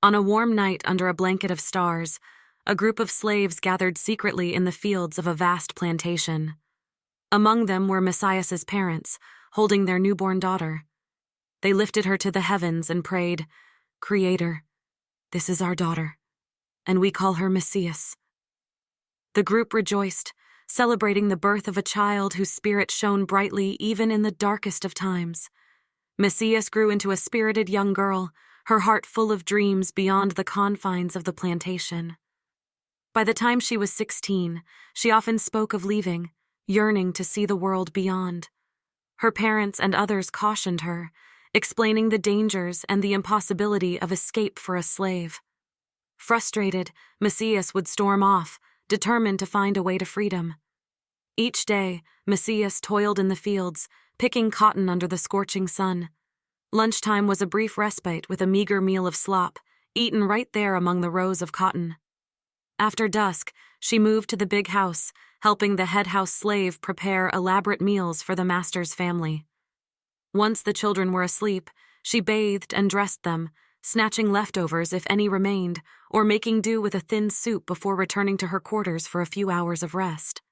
On a warm night under a blanket of stars, a group of slaves gathered secretly in the fields of a vast plantation. Among them were Messias's parents, holding their newborn daughter. They lifted her to the heavens and prayed, "Creator, this is our daughter, and we call her Messias." The group rejoiced, celebrating the birth of a child whose spirit shone brightly even in the darkest of times. Messias grew into a spirited young girl, her heart full of dreams beyond the confines of the plantation. By the time she was 16, she often spoke of leaving, yearning to see the world beyond. Her parents and others cautioned her, explaining the dangers and the impossibility of escape for a slave. Frustrated, Messias would storm off, determined to find a way to freedom. Each day, Messias toiled in the fields, picking cotton under the scorching sun. Lunchtime was a brief respite with a meager meal of slop, eaten right there among the rows of cotton. After dusk, she moved to the big house, helping the head house slave prepare elaborate meals for the master's family. Once the children were asleep, she bathed and dressed them, snatching leftovers if any remained, or making do with a thin soup before returning to her quarters for a few hours of rest.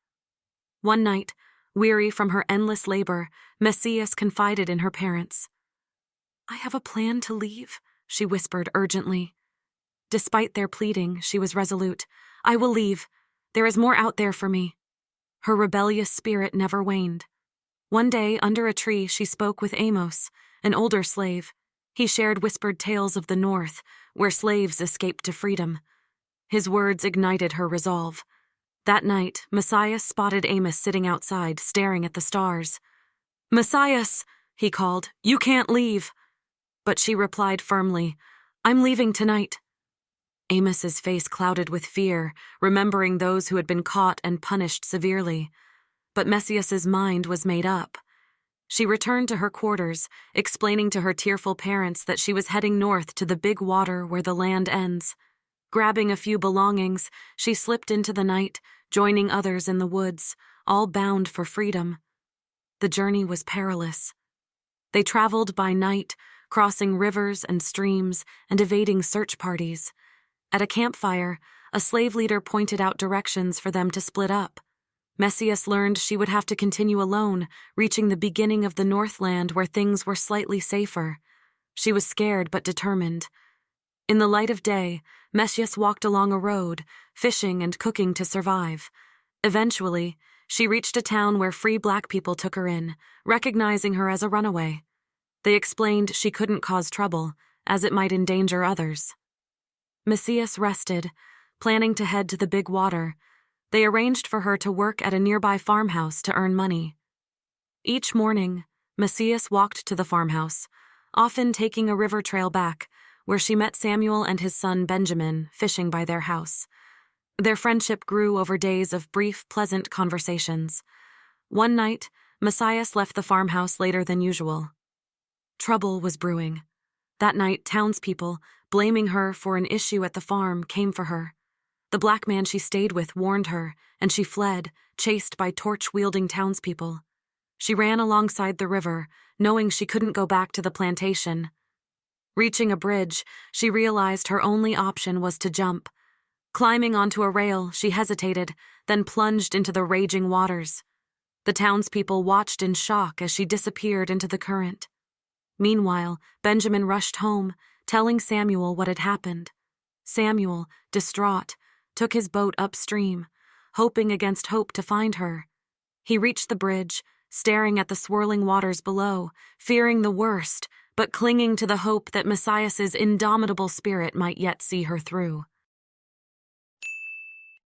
One night, weary from her endless labor, Messias confided in her parents. "I have a plan to leave," she whispered urgently. Despite their pleading, she was resolute. "I will leave. There is more out there for me." Her rebellious spirit never waned. One day, under a tree, she spoke with Amos, an older slave. He shared whispered tales of the North, where slaves escaped to freedom. His words ignited her resolve. That night, Messias spotted Amos sitting outside, staring at the stars. "Messias," he called, "you can't leave." But she replied firmly, "I'm leaving tonight." Amos's face clouded with fear, remembering those who had been caught and punished severely. But Messias's mind was made up. She returned to her quarters, explaining to her tearful parents that she was heading north to the big water where the land ends. Grabbing a few belongings, she slipped into the night, joining others in the woods, all bound for freedom. The journey was perilous. They traveled by night, crossing rivers and streams and evading search parties. At a campfire, a slave leader pointed out directions for them to split up. Messias learned she would have to continue alone, reaching the beginning of the Northland where things were slightly safer. She was scared but determined. In the light of day, Messias walked along a road, fishing and cooking to survive. Eventually, she reached a town where free black people took her in, recognizing her as a runaway. They explained she couldn't cause trouble, as it might endanger others. Messias rested, planning to head to the big water. They arranged for her to work at a nearby farmhouse to earn money. Each morning, Messias walked to the farmhouse, often taking a river trail back, where she met Samuel and his son Benjamin fishing by their house. Their friendship grew over days of brief, pleasant conversations. One night, Messias left the farmhouse later than usual. Trouble was brewing. That night, townspeople, blaming her for an issue at the farm, came for her. The black man she stayed with warned her, and she fled, chased by torch-wielding townspeople. She ran alongside the river, knowing she couldn't go back to the plantation. Reaching a bridge, she realized her only option was to jump. Climbing onto a rail, she hesitated, then plunged into the raging waters. The townspeople watched in shock as she disappeared into the current. Meanwhile, Benjamin rushed home, telling Samuel what had happened. Samuel, distraught, took his boat upstream, hoping against hope to find her. He reached the bridge, staring at the swirling waters below, fearing the worst, but clinging to the hope that Messias's indomitable spirit might yet see her through.